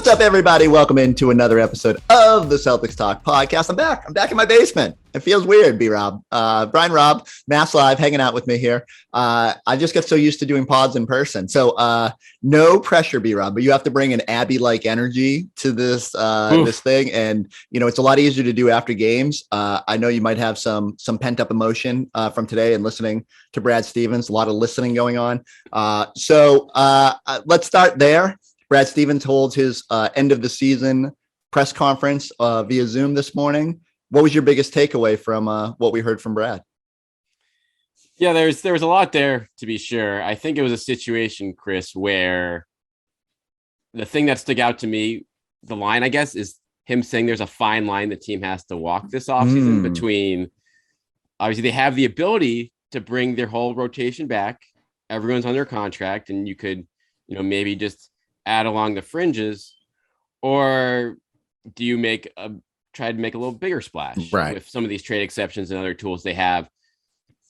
up, everybody? Welcome into another episode of the Celtics Talk podcast. I'm back in my basement. It feels weird, B-Rob. Brian Robb, Mass Live, hanging out with me here. I just got so used to doing pods in person. So no pressure, B-Rob, but you have to bring an Abby-like energy to this this thing. And, you know, it's a lot easier to do after games. I know you might have some pent-up emotion from today and listening to Brad Stevens. A lot of listening going on. So let's start there. Brad Stevens holds his end of the season press conference via Zoom this morning. What was your biggest takeaway from what we heard from Brad? Yeah, there was a lot there, to be sure. I think it was a situation, Chris, where the thing that stuck out to me, the line, I guess, is him saying there's a fine line the team has to walk this offseason between, obviously, they have the ability to bring their whole rotation back. Everyone's under contract, and you could, maybe just add along the fringes, or do you try to make a little bigger splash with some of these trade exceptions and other tools they have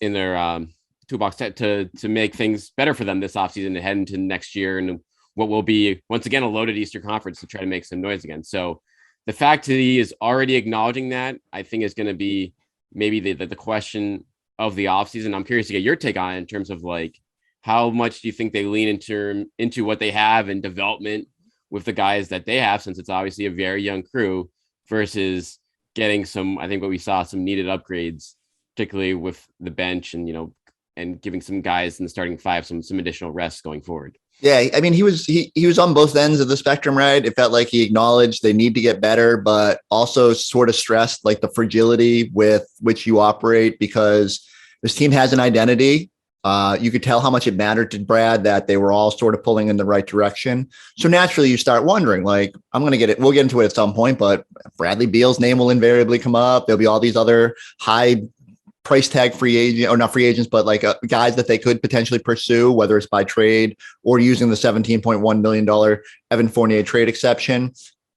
in their toolbox to make things better for them this offseason and head into next year and what will be once again a loaded Eastern Conference to try to make some noise again. So the fact that he is already acknowledging that, I think, is going to be maybe the question of the offseason. I'm curious to get your take on it in terms of how much do you think they lean into what they have in development with the guys that they have, since it's obviously a very young crew, versus getting some needed upgrades, particularly with the bench and giving some guys in the starting five some additional rest going forward. Yeah, I mean, he was on both ends of the spectrum, right? It felt like he acknowledged they need to get better, but also sort of stressed the fragility with which you operate, because this team has an identity. You could tell how much it mattered to Brad that they were all sort of pulling in the right direction. So naturally you start wondering, I'm going to get it. We'll get into it at some point, but Bradley Beal's name will invariably come up. There'll be all these other high price tag free agent, or not free agents, but guys that they could potentially pursue, whether it's by trade or using the $17.1 million Evan Fournier trade exception.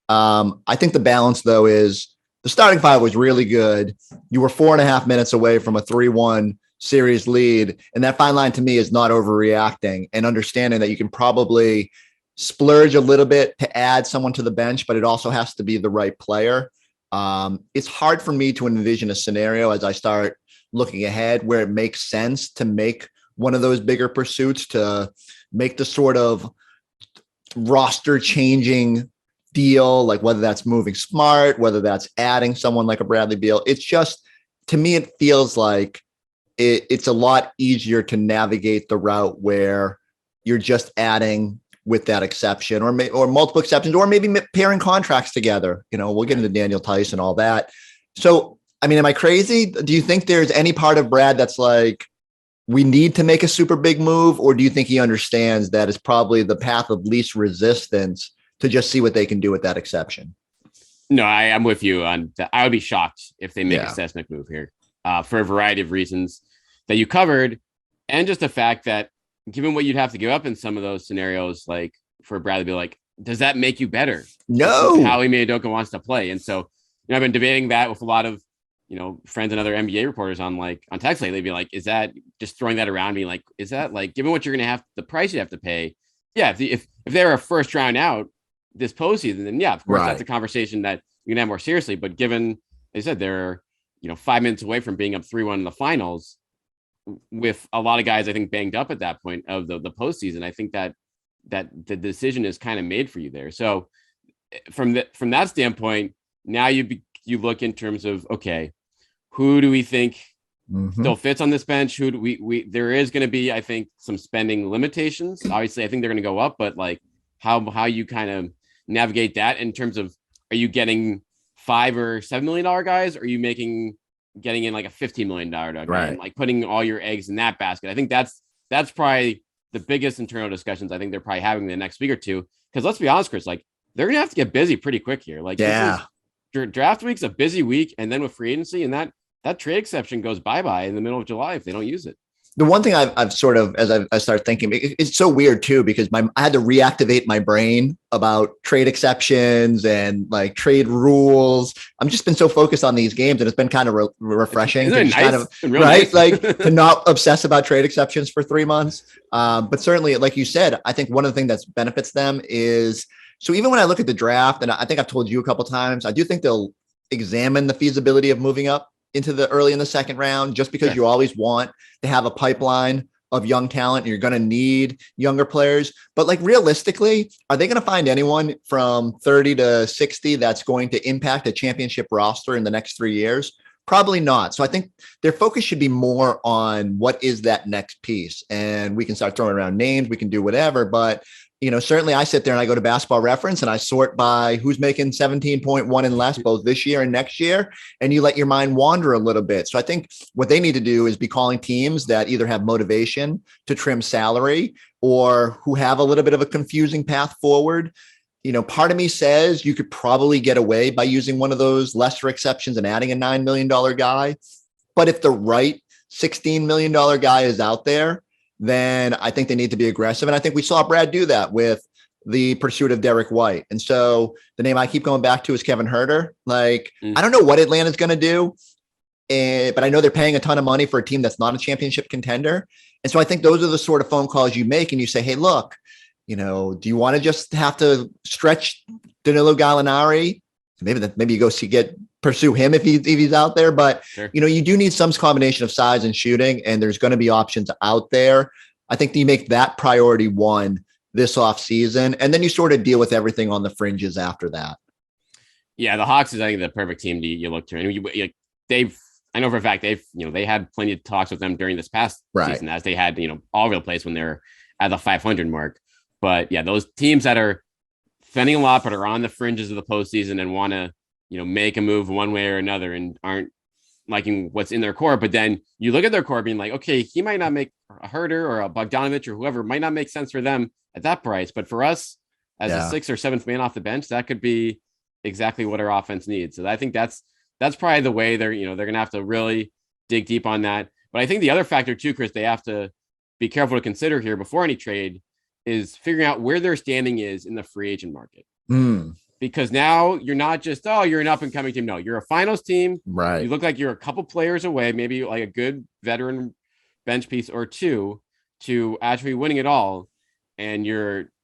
I think the balance though is the starting five was really good. You were 4.5 minutes away from a 3-1 series lead. And that fine line to me is not overreacting and understanding that you can probably splurge a little bit to add someone to the bench, but it also has to be the right player. It's hard for me to envision a scenario as I start looking ahead where it makes sense to make one of those bigger pursuits, to make the sort of roster changing deal, whether that's moving Smart, whether that's adding someone like a Bradley Beal. It's just, to me, it feels like it's a lot easier to navigate the route where you're just adding with that exception or multiple exceptions, or maybe pairing contracts together. We'll get into Daniel Tice and all that. So, I mean, am I crazy? Do you think there's any part of Brad that's we need to make a super big move, or do you think he understands that it's probably the path of least resistance to just see what they can do with that exception? No, I'm with you on that. I would be shocked if they make a seismic move here. For a variety of reasons that you covered, and just the fact that given what you'd have to give up in some of those scenarios, for Bradley Beal, does that make you better? No. How Ime Udoka wants to play. And so, I've been debating that with a lot of, friends and other NBA reporters on text lately. Be is that just throwing that around me? Is that given what you're going to have, the price you have to pay? Yeah. If they're a first round out this postseason, then yeah, of course, that's a conversation that you can have more seriously. But given, as I said, they're 5 minutes away from being up 3-1 in the finals, with a lot of guys, I think, banged up at that point of the postseason. I think that the decision is kind of made for you there. So from that standpoint, now you look in terms of, okay, who do we think still fits on this bench? Who do we there is going to be, I think, some spending limitations. Obviously, I think they're going to go up, but how you kind of navigate that in terms of, are you getting $5 or $7 million guys? Or are you getting in a $15 million guy, right? And putting all your eggs in that basket? I think that's probably the biggest internal discussions I think they're probably having the next week or two. Because let's be honest, Chris, they're gonna have to get busy pretty quick here. Draft week's a busy week, and then with free agency, and that trade exception goes bye in the middle of July if they don't use it. The one thing I've sort of, as I start thinking, it's so weird too, because I had to reactivate my brain about trade exceptions and trade rules. I've just been so focused on these games, and it's been kind of refreshing to just kind of, right? Nice. To not obsess about trade exceptions for 3 months. But certainly, like you said, I think one of the things that benefits them is So even when I look at the draft, and I think I've told you a couple times, I do think they'll examine the feasibility of moving up into the early in the second round, just because Sure. you always want to have a pipeline of young talent. And you're going to need younger players. But like realistically, are they going to find anyone from 30 to 60 that's going to impact a championship roster in the next 3 years? Probably not. So I think their focus should be more on what is that next piece. And we can start throwing around names, we can do whatever, but certainly I sit there and I go to Basketball Reference and I sort by who's making 17.1 and less both this year and next year. And you let your mind wander a little bit. So I think what they need to do is be calling teams that either have motivation to trim salary or who have a little bit of a confusing path forward. Part of me says you could probably get away by using one of those lesser exceptions and adding a $9 million guy. But if the right $16 million guy is out there, then I think they need to be aggressive. And I think we saw Brad do that with the pursuit of Derek White. And so the name I keep going back to is Kevin Huerter. I don't know what Atlanta's going to do, but I know they're paying a ton of money for a team that's not a championship contender. And so I think those are the sort of phone calls you make and you say, hey, look, do you want to just have to stretch Danilo Gallinari? Maybe you go pursue him if he's out there. But, Sure. You do need some combination of size and shooting, and there's going to be options out there. I think you make that priority one this offseason, and then you sort of deal with everything on the fringes after that. Yeah, the Hawks is, I think, the perfect team you look to. And I know for a fact they had plenty of talks with them during this past season, as they had, all over the place when they're at the 500 mark. But yeah, those teams that are spending a lot but are on the fringes of the postseason and want to, make a move one way or another and aren't liking what's in their core. But then you look at their core being like, okay, he might not make a Huerter or a Bogdanovich or whoever, might not make sense for them at that price. But for us as a sixth or seventh man off the bench, that could be exactly what our offense needs. So I think that's probably the way they're going to have to really dig deep on that. But I think the other factor too, Chris, they have to be careful to consider here before any trade is figuring out where their standing is in the free agent market. Because now you're not just, you're an up and coming team. No, you're a finals team. Right. You look like you're a couple players away, maybe like a good veteran bench piece or two to actually winning it all. And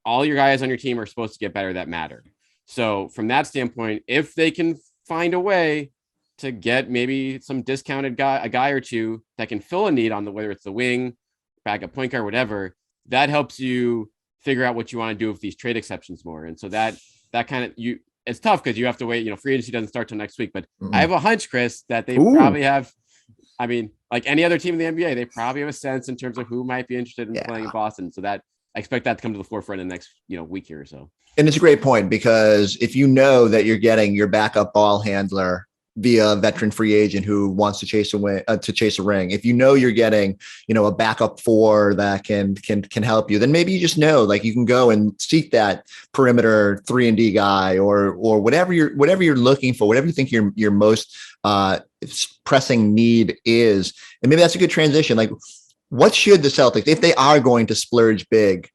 all your guys on your team are supposed to get better that matter. So from that standpoint, if they can find a way to get maybe some discounted a guy or two that can fill a need on whether it's the wing, backup point guard, whatever, that helps you figure out what you want to do with these trade exceptions more. And so that kind of it's tough because you have to wait, free agency doesn't start till next week, but I have a hunch, Chris, that they probably have, like any other team in the NBA, they probably have a sense in terms of who might be interested in playing in Boston. So that I expect that to come to the forefront in the next, week here or so. And it's a great point because if you know that you're getting your backup ball handler via a veteran free agent who wants to chase a ring. If you know you're getting, a backup four that can help you, then maybe you just know, like you can go and seek that perimeter 3-and-D guy or whatever you're looking for, whatever you think your most pressing need is. And maybe that's a good transition. Like, what should the Celtics, if they are going to splurge big,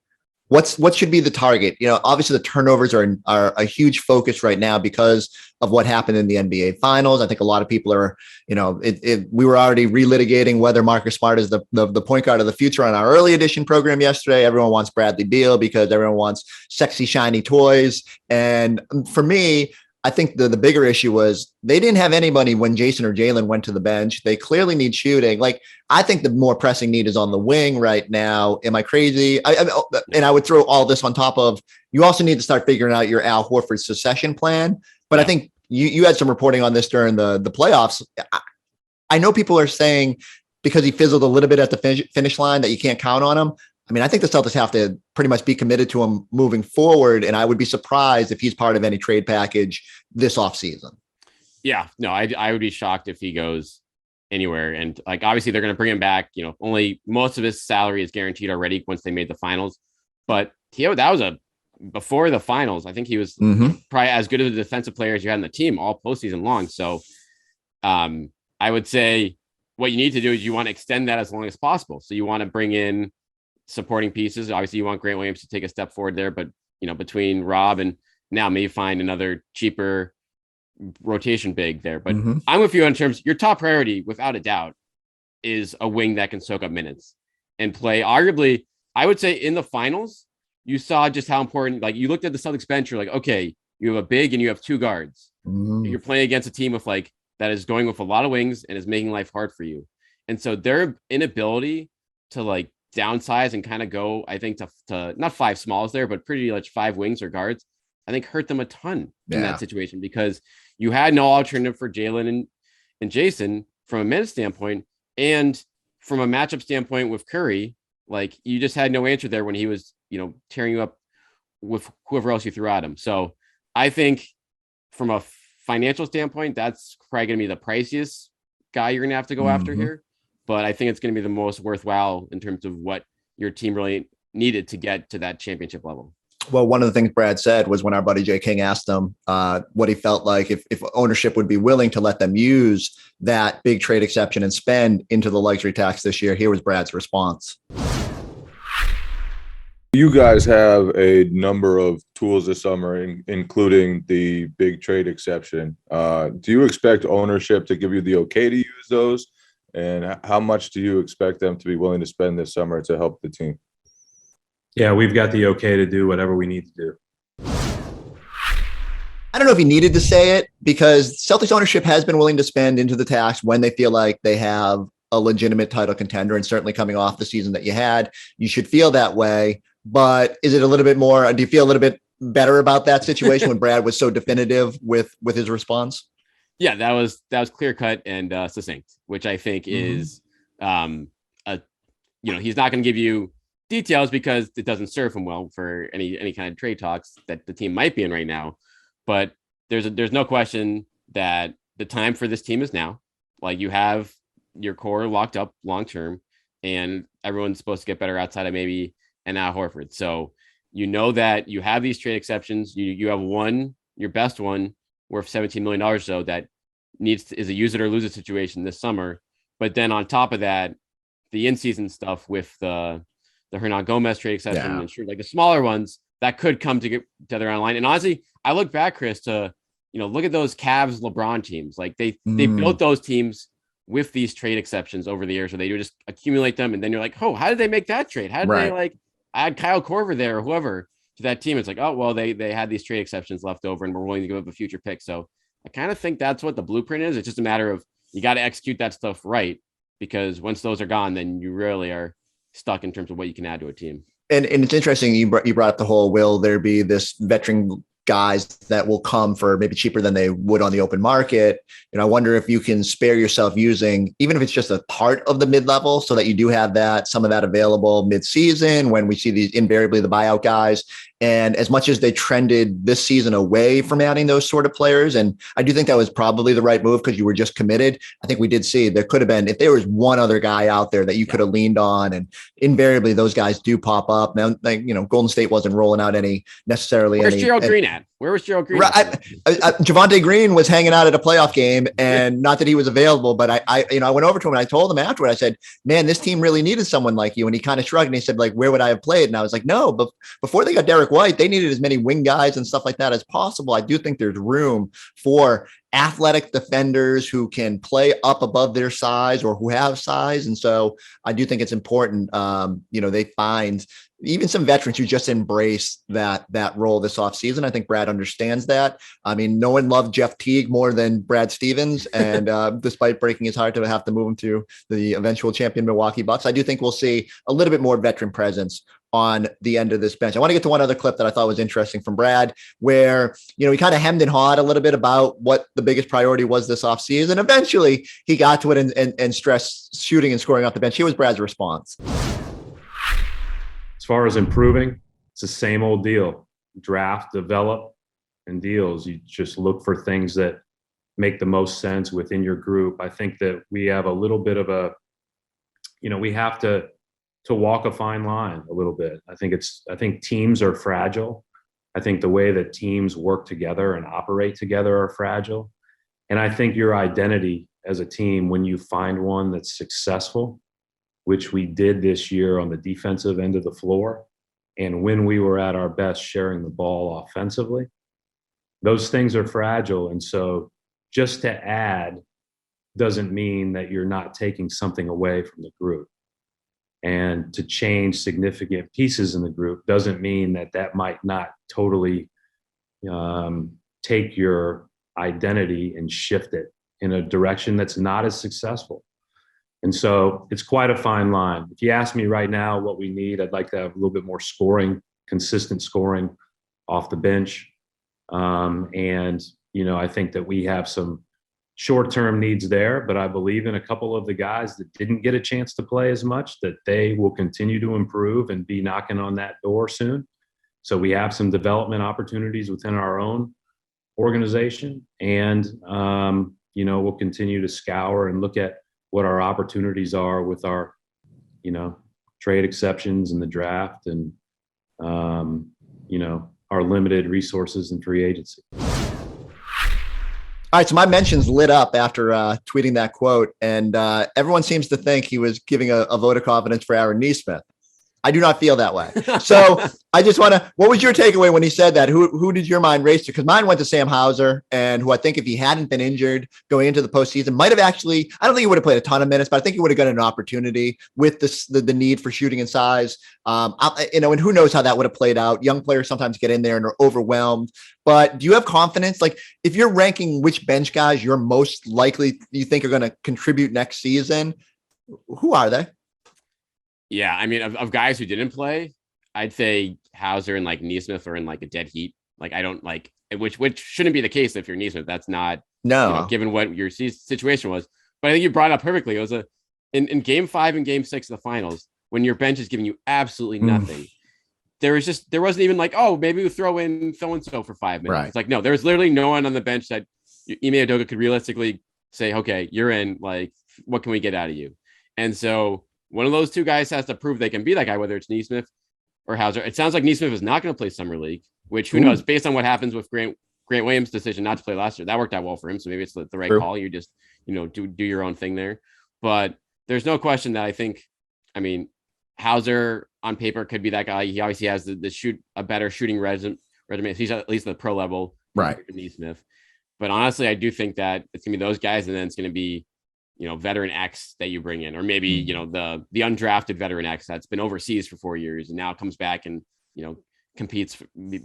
what should be the target? Obviously the turnovers are a huge focus right now because of what happened in the NBA finals. I think a lot of people are, we were already relitigating whether Marcus Smart is the point guard of the future on our early edition program yesterday. Everyone wants Bradley Beal because everyone wants sexy, shiny toys. And for me, I think the bigger issue was they didn't have anybody when Jason or Jalen went to the bench. They clearly need shooting. Like, I think the more pressing need is on the wing right now. Am I crazy? And I would throw all this on top of, you also need to start figuring out your Al Horford succession plan. But I think you had some reporting on this during the playoffs. I know people are saying because he fizzled a little bit at the finish line that you can't count on him. I think the Celtics have to pretty much be committed to him moving forward. And I would be surprised if he's part of any trade package this offseason. Yeah, no, I would be shocked if he goes anywhere. And obviously they're going to bring him back. Only most of his salary is guaranteed already once they made the finals. But that was before the finals. I think he was probably as good of a defensive player as you had in the team all postseason long. So I would say what you need to do is you want to extend that as long as possible. So you want to bring in supporting pieces. Obviously you want Grant Williams to take a step forward there, but between Rob and now maybe find another cheaper rotation big there. But I'm with you in terms, your top priority without a doubt is a wing that can soak up minutes and play. Arguably, I would say in the finals, you saw just how important, like you looked at the Celtics bench, you're like, okay, you have a big and you have two guards. Mhm. You're playing against a team with like that is going with a lot of wings and is making life hard for you. And so their inability to like downsize and kind of go, I think to not five smalls there, but pretty much five wings or guards, I think hurt them a ton in Yeah. that situation because you had no alternative for Jalen and Jason from a minute standpoint. And from a matchup standpoint with Curry, like you just had no answer there when he was, tearing you up with whoever else you threw at him. So I think from a financial standpoint, that's probably going to be the priciest guy you're going to have to go after Mhm. here. But I think it's going to be the most worthwhile in terms of what your team really needed to get to that championship level. Well, one of the things Brad said was when our buddy Jay King asked him what he felt like if ownership would be willing to let them use that big trade exception and spend into the luxury tax this year. Here was Brad's response. You guys have a number of tools this summer, including the big trade exception. Do you expect ownership to give you the okay to use those? And how much do you expect them to be willing to spend this summer to help the team? Yeah, we've got the okay to do whatever we need to do. I don't know if he needed to say it because Celtics ownership has been willing to spend into the tax when they feel like they have a legitimate title contender, and certainly coming off the season that you had, you should feel that way. But is it a little bit more? Do you feel a little bit better about that situation when Brad was so definitive with his response? Yeah, that was clear cut and succinct, which I think is a he's not going to give you details because it doesn't serve him well for any kind of trade talks that the team might be in right now. But there's no question that the time for this team is now. Like you have your core locked up long term, and everyone's supposed to get better outside of maybe an Al Horford. So you know that you have these trade exceptions. You have one, your best one, worth $17 million, so that is a use it or lose it situation this summer. But then on top of that, the in-season stuff with the Hernan Gomez trade exception, and sure, like the smaller ones that could come together online. And honestly, I look back, Chris, to look at those Cavs LeBron teams. Like they built those teams with these trade exceptions over the years, so they do just accumulate them, and then you're like, oh, how did they make that trade? How did they like add Kyle Korver there or whoever to that team? It's like, oh, well, they had these trade exceptions left over and we're willing to give up a future pick. So I kind of think that's what the blueprint is. It's just a matter of you got to execute that stuff right, because once those are gone, then you really are stuck in terms of what you can add to a team. And it's interesting you brought up the whole, will there be this veteran guys that will come for maybe cheaper than they would on the open market? I wonder if you can spare yourself using, even if it's just a part of the mid-level, so that you do have some of that available mid-season when we see these invariably the buyout guys. And as much as they trended this season away from adding those sort of players, and I do think that was probably the right move because you were just committed. I think we did see there could have been, if there was one other guy out there that you could have leaned on, and invariably those guys do pop up. Now, Golden State wasn't rolling out necessarily. Where's Gerald Green at? Where was Gerald Green? Javonte Green was hanging out at a playoff game, and not that he was available, but I went over to him and I told him afterward, I said, man, this team really needed someone like you. And he kind of shrugged and he said, like, where would I have played? And I was like, no, but before they got Derek White, they needed as many wing guys and stuff like that as possible. I do think there's room for athletic defenders who can play up above their size or who have size. And so I do think it's important, they find even some veterans who just embrace that role this offseason. I think Brad understands that. I mean, no one loved Jeff Teague more than Brad Stevens. And despite breaking his heart to have to move him to the eventual champion Milwaukee Bucks, I do think we'll see a little bit more veteran presence on the end of this bench. I want to get to one other clip that I thought was interesting from Brad, where, he kind of hemmed and hawed a little bit about what the biggest priority was this offseason. Eventually he got to it and stressed shooting and scoring off the bench. Here was Brad's response. As far as improving, it's the same old deal. Draft, develop, and deals. You just look for things that make the most sense within your group. I think that we have a little bit of we have to walk a fine line a little bit. I think teams are fragile. I think the way that teams work together and operate together are fragile. And I think your identity as a team, when you find one that's successful, which we did this year on the defensive end of the floor, and when we were at our best sharing the ball offensively, those things are fragile. And so just to add doesn't mean that you're not taking something away from the group. And to change significant pieces in the group doesn't mean that might not totally take your identity and shift it in a direction that's not as successful. And so it's quite a fine line. If you ask me right now what we need, I'd like to have a little bit more scoring, consistent scoring off the bench. And, I think that we have some short-term needs there, but I believe in a couple of the guys that didn't get a chance to play as much, that they will continue to improve and be knocking on that door soon. So we have some development opportunities within our own organization, and we'll continue to scour and look at what our opportunities are with our trade exceptions in the draft, and our limited resources in free agency. All right, so my mentions lit up after tweeting that quote, and everyone seems to think he was giving a vote of confidence for Aaron Nesmith. I do not feel that way. So I just want to, what was your takeaway when he said that? Who did your mind race to? Because mine went to Sam Hauser, and who I think if he hadn't been injured going into the postseason might have actually, I don't think he would have played a ton of minutes, but I think he would have gotten an opportunity with the need for shooting and size. And who knows how that would have played out. Young players sometimes get in there and are overwhelmed. But do you have confidence? Like, if you're ranking which bench guys you're most likely you think are going to contribute next season, who are they? Yeah, I mean, of guys who didn't play, I'd say Hauser and like Nesmith are in like a dead heat. Like, I don't like, which shouldn't be the case if you're Nesmith. That's not, given what your situation was. But I think you brought it up perfectly. It was in game 5 and game 6 of the finals, when your bench is giving you absolutely nothing. There wasn't even like, oh, maybe we throw in so-and-so for 5 minutes. Right. It's like, no, there's literally no one on the bench that Ime Udoka could realistically say, okay, you're in, like, what can we get out of you? And so one of those two guys has to prove they can be that guy, whether it's Nesmith or Hauser. It sounds like Nesmith is not going to play summer league, which who knows, based on what happens with Grant Williams' decision not to play last year. That worked out well for him. So maybe it's the right call. You just, do your own thing there. But there's no question that I think, Hauser on paper could be that guy. He obviously has a better shooting resume. He's at least at the pro level, right? Nesmith. But honestly, I do think that it's gonna be those guys, and then it's gonna be, veteran X that you bring in, or maybe the undrafted veteran X that's been overseas for 4 years and now comes back and competes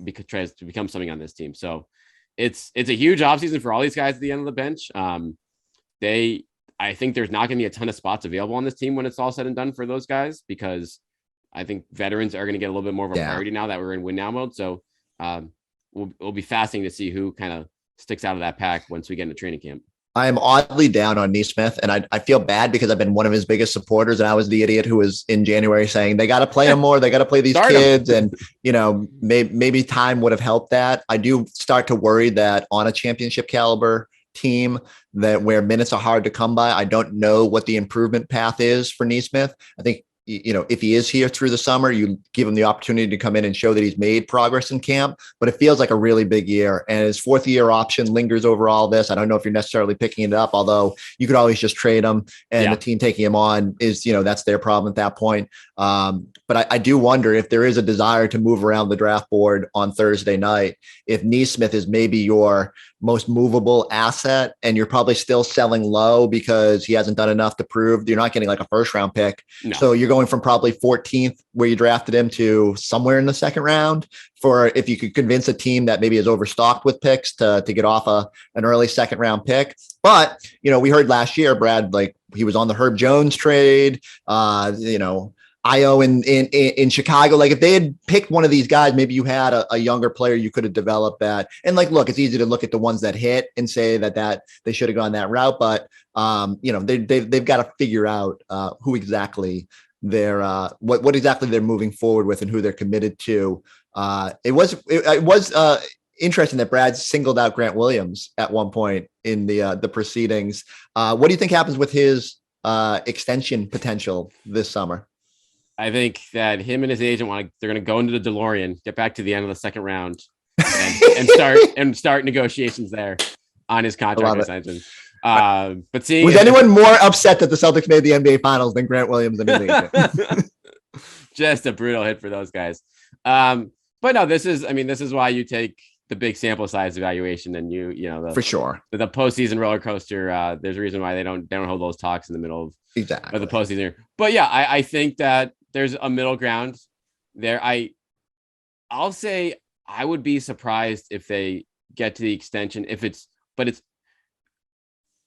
because tries to become something on this team. So it's a huge offseason for all these guys at the end of the bench. I think there's not going to be a ton of spots available on this team when it's all said and done for those guys, because I think veterans are going to get a little bit more of a priority now that we're in win now mode. So we'll be fascinating to see who kind of sticks out of that pack once we get into training camp. I am oddly down on Nesmith, and I feel bad because I've been one of his biggest supporters, and I was the idiot who was in January saying they got to play him more, they got to play these kids, and maybe time would have helped that. I do start to worry that on a championship caliber team that where minutes are hard to come by, I don't know what the improvement path is for Nesmith. I think if he is here through the summer, you give him the opportunity to come in and show that he's made progress in camp, but it feels like a really big year, and his 4th year option lingers over all this. I don't know if you're necessarily picking it up, although you could always just trade him, and the team taking him on is, that's their problem at that point. But I do wonder if there is a desire to move around the draft board on Thursday night, if Nesmith is maybe your most movable asset, and you're probably still selling low because he hasn't done enough to prove. You're not getting like a 1st round pick. No. So you're going from probably 14th where you drafted him to somewhere in the 2nd round, for if you could convince a team that maybe is overstocked with picks to get off an early 2nd round pick. But, we heard last year, Brad, like he was on the Herb Jones trade, Io in Chicago. Like if they had picked one of these guys, maybe you had a younger player you could have developed that. And like, look, it's easy to look at the ones that hit and say that they should have gone that route, but they've got to figure out who exactly they're what exactly they're moving forward with and who they're committed to. It was interesting that Brad singled out Grant Williams at one point in the proceedings. What do you think happens with his extension potential this summer? I think that him and his agent they're going to go into the DeLorean, get back to the end of the 2nd round, and start negotiations there on his contract extension. But was anyone more upset that the Celtics made the NBA Finals than Grant Williams and his agent? Just a brutal hit for those guys. But no, this is why you take the big sample size evaluation and you know For sure. the postseason roller coaster. There's a reason why they don't hold those talks in the middle of Exactly. the postseason. But yeah, I think that there's a middle ground there. I'll say I would be surprised if they get to the extension but it's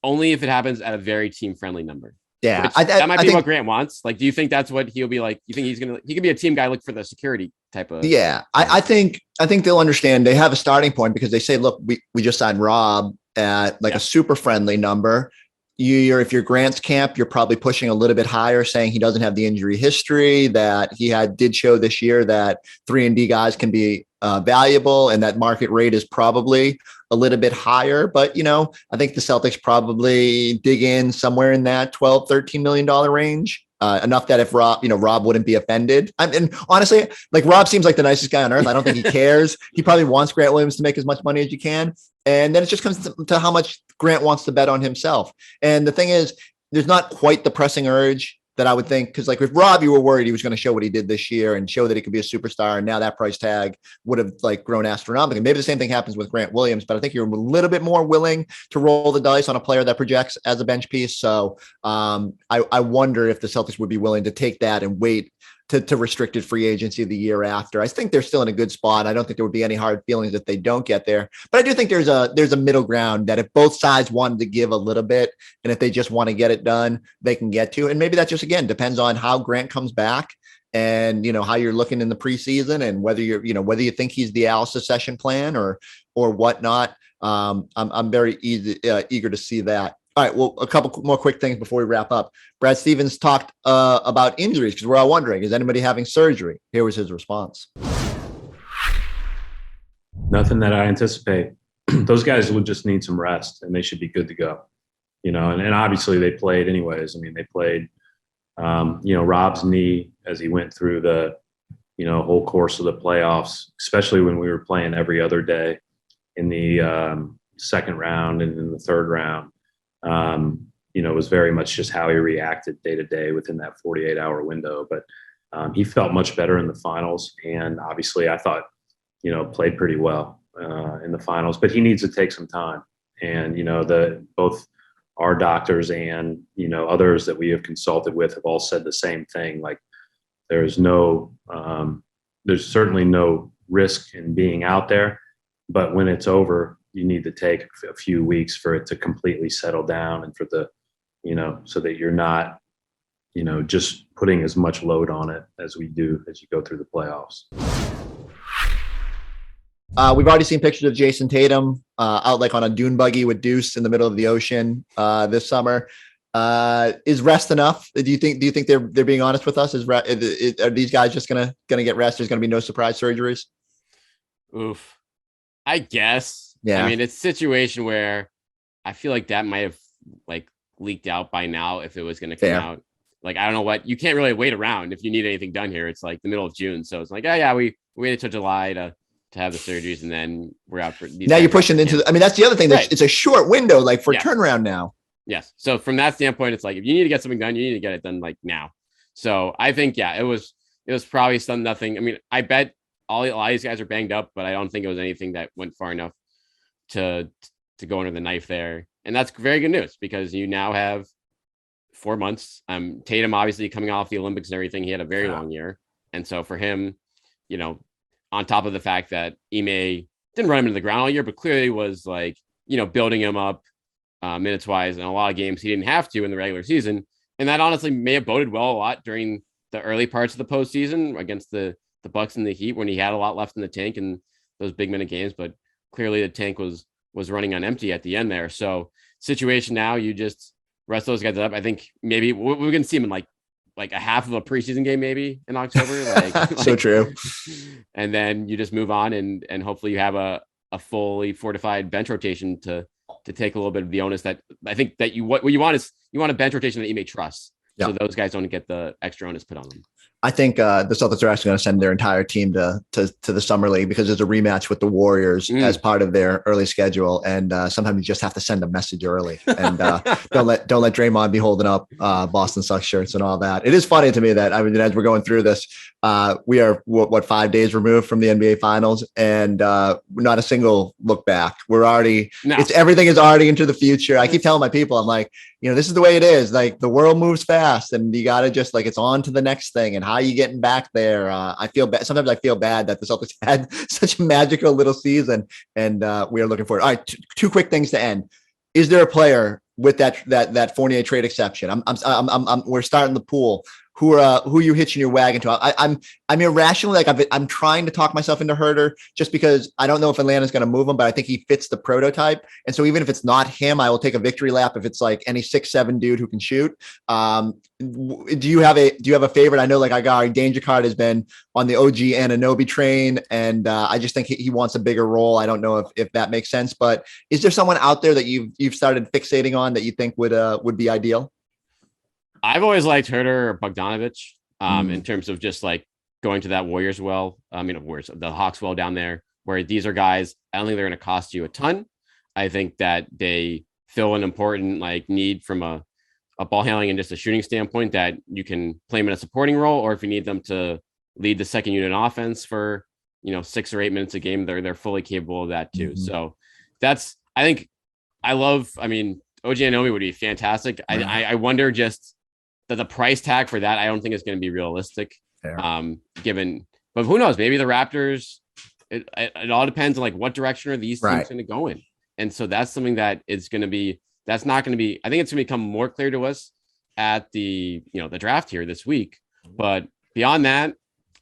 only if it happens at a very team friendly number. Yeah. That might I be think, what Grant wants. Like, do you think that's what he'll be like? You think he could be a team guy, look for the security type of? yeah, I think they'll understand. They have a starting point because they say, look, we just signed Rob at like a super friendly number. If you're Grant's camp, you're probably pushing a little bit higher, saying he doesn't have the injury history, that he did show this year that 3-and-D guys can be valuable, and that market rate is probably a little bit higher. But, I think the Celtics probably dig in somewhere in that $12, $13 million range. Enough that if Rob wouldn't be offended. And honestly, like, Rob seems like the nicest guy on earth. I don't think he cares. He probably wants Grant Williams to make as much money as you can. And then it just comes to how much Grant wants to bet on himself. And the thing is, there's not quite the pressing urge that I would think, because like with Rob, you were worried he was going to show what he did this year and show that he could be a superstar. And now that price tag would have like grown astronomically. Maybe the same thing happens with Grant Williams, but I think you're a little bit more willing to roll the dice on a player that projects as a bench piece. So I wonder if the Celtics would be willing to take that and wait to restricted free agency the year after. I think they're still in a good spot. I don't think there would be any hard feelings if they don't get there, but I do think there's a middle ground that if both sides wanted to give a little bit, and if they just want to get it done, they can get to. And maybe that just, again, depends on how Grant comes back and, how you're looking in the preseason and whether whether you think he's the Al Secession plan or whatnot. I'm very eager to see that. All right. Well, a couple more quick things before we wrap up. Brad Stevens talked about injuries because we're all wondering, is anybody having surgery? Here was his response. Nothing that I anticipate. Those guys would just need some rest and they should be good to go. And obviously they played anyways. I mean, they played, Rob's knee as he went through the, whole course of the playoffs, especially when we were playing every other day in the second round and in the third round. It was very much just how he reacted day to day within that 48-hour window. But he felt much better in the finals. And obviously I thought, played pretty well in the finals, but he needs to take some time. And, both our doctors and, others that we have consulted with have all said the same thing. Like, there's certainly no risk in being out there, but when it's over, you need to take a few weeks for it to completely settle down and for the, so that you're not, just putting as much load on it as we do as you go through the playoffs. We've already seen pictures of Jason Tatum out like on a dune buggy with Deuce in the middle of the ocean this summer. Is rest enough? Do you think they're being honest with us? Are these guys just gonna get rest? There's gonna be no surprise surgeries? Oof. I guess. Yeah. I mean, it's a situation where I feel like that might have like leaked out by now if it was going to come out. Like, I don't know what, you can't really wait around if you need anything done here. It's like the middle of June. So it's like, oh yeah, we waited till July to have the surgeries and then we're out for these. Now you're pushing into that's the other thing. Right. It's a short window, like for turnaround now. Yes. So from that standpoint, it's like, if you need to get something done, you need to get it done like now. So I think, it was probably nothing. I mean, I bet a lot of these guys are banged up, but I don't think it was anything that went far enough to go under the knife there. And that's very good news because you now have 4 months. Tatum obviously coming off the Olympics and everything, he had a very long year. And so for him, on top of the fact that Ime didn't run him into the ground all year, but clearly was like, building him up minutes wise in a lot of games he didn't have to in the regular season. And that honestly may have boded well a lot during the early parts of the postseason against the Bucks and the Heat when he had a lot left in the tank in those big minute games. But clearly the tank was running on empty at the end there. So situation now, you just rest those guys up. I think maybe we're going to see him in like a half of a preseason game, maybe in October. So true. And then you just move on and hopefully you have a fully fortified bench rotation to take a little bit of the onus that I think that what you want is you want a bench rotation that you may trust. Yep. So those guys don't get the extra onus put on them. I think the Celtics are actually going to send their entire team to the summer league because there's a rematch with the Warriors as part of their early schedule, and sometimes you just have to send a message early, and don't let Draymond be holding up Boston Sox shirts and all that. It is funny to me that as we're going through this, we are what 5 days removed from the NBA Finals, and not a single look back. We're already everything is already into the future. I keep telling my people, I'm like, this is the way it is. Like the world moves fast, and you got to just it's on to the next thing. And how are you getting back there? I feel bad. Sometimes I feel bad that the Celtics had such a magical little season, and we are looking forward. All right, two quick things to end. Is there a player with that Fournier trade exception? We're starting the pool. Who are you hitching your wagon to? I'm irrationally I'm trying to talk myself into Herter just because I don't know if Atlanta's going to move him, but I think he fits the prototype. And so even if it's not him, I will take a victory lap if it's like any 6'7" dude who can shoot. Do you have a favorite? I know our guy Danger Card has been on the OG Anunoby train, and I just think he wants a bigger role. I don't know if that makes sense, but is there someone out there that you've started fixating on that you think would be ideal? I've always liked Herter or Bogdanovich in terms of just going to that Warriors well. The Hawks well down there, where these are guys, I don't think they're going to cost you a ton. I think that they fill an important need from a ball handling and just a shooting standpoint that you can play them in a supporting role, or if you need them to lead the second unit offense for 6 or 8 minutes a game, they're fully capable of that too. So that's OG Anunoby would be fantastic. I wonder just that the price tag for that, I don't think is going to be realistic. But who knows? Maybe the Raptors. It all depends on what direction are these teams going to go in, and so that's something that is going to be. That's not going to be. I think it's going to become more clear to us at the the draft here this week. But beyond that,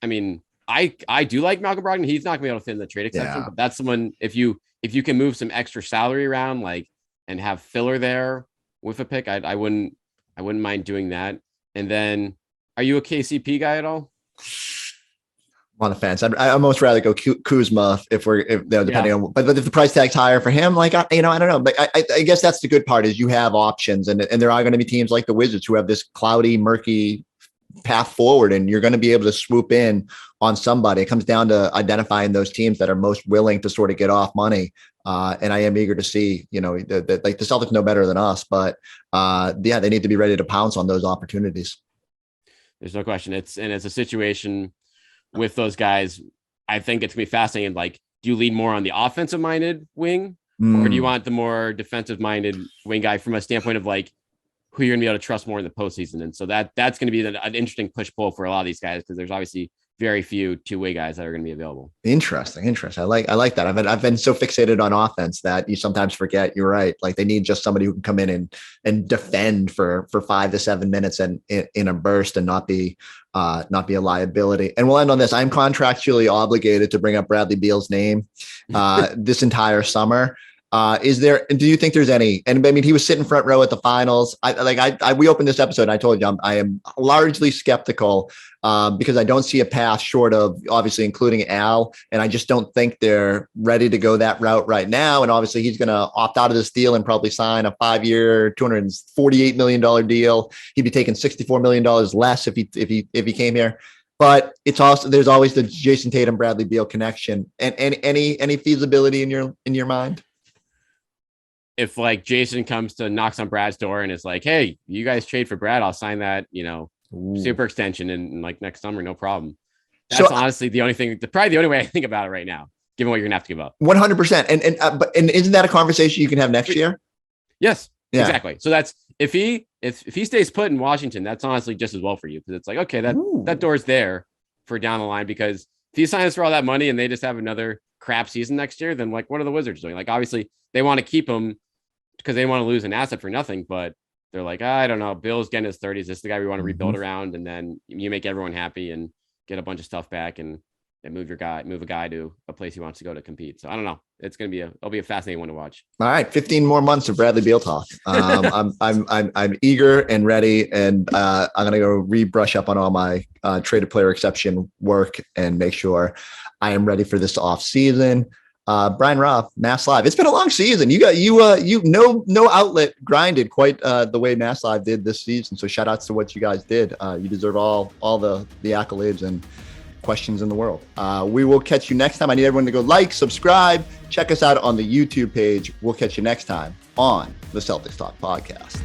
I do like Malcolm Brogdon. He's not going to be able to fit in the trade exception, but that's someone if you can move some extra salary around and have filler there with a pick, I wouldn't mind doing that. And then, are you a KCP guy at all? I'm on the fence. I'd almost rather go Kuzma depending on. But if the price tag's higher for him, I don't know. But I guess that's the good part is you have options, and there are going to be teams like the Wizards who have this cloudy, murky path forward, and you're going to be able to swoop in on somebody. It comes down to identifying those teams that are most willing to sort of get off money. And I am eager to see, the Celtics know better than us, but they need to be ready to pounce on those opportunities. There's no question. It's a situation with those guys. I think it's gonna be fascinating. Do you lean more on the offensive minded wing, or do you want the more defensive minded wing guy from a standpoint of who you're gonna be able to trust more in the postseason? And so that's going to be an interesting push pull for a lot of these guys, because there's obviously very few two-way guys that are going to be available. Interesting. I like that. I've been so fixated on offense that you sometimes forget. You're right. They need just somebody who can come in and defend for 5 to 7 minutes and in a burst and not be a liability. And we'll end on this. I'm contractually obligated to bring up Bradley Beal's name this entire summer. Do you think there's any, and he was sitting front row at the finals. We opened this episode and I told you, I am largely skeptical because I don't see a path short of obviously including Al. And I just don't think they're ready to go that route right now. And obviously he's going to opt out of this deal and probably sign a 5-year, $248 million deal. He'd be taking $64 million less if he came here. But it's also, there's always the Jason Tatum, Bradley Beal connection. And any feasibility in your mind? If Jason comes to knocks on Brad's door and is hey, you guys trade for Brad, I'll sign that, super extension in next summer, no problem. That's honestly probably the only way I think about it right now, given what you're gonna have to give up. 100%. And isn't that a conversation you can have next year? Yes, exactly. So that's if he stays put in Washington, that's honestly just as well for you, because it's okay, that door's there for down the line, because if he signs for all that money and they just have another crap season next year, then what are the Wizards doing? Obviously they want to keep him because they want to lose an asset for nothing, but they're I don't know. Bill's getting his 30s. This is the guy we want to rebuild around, and then you make everyone happy and get a bunch of stuff back and move a guy to a place he wants to go to compete. So I don't know. It'll be a fascinating one to watch. All right, 15 more months of Bradley Beal talk. I'm eager and ready, and I'm gonna go rebrush up on all my traded player exception work and make sure I am ready for this off season. Brian Roth, Mass Live. It's been a long season. No outlet grinded quite the way Mass Live did this season. So shout outs to what you guys did. You deserve all the accolades and questions in the world. We will catch you next time. I need everyone to go like, subscribe, check us out on the YouTube page. We'll catch you next time on the Celtics Talk podcast.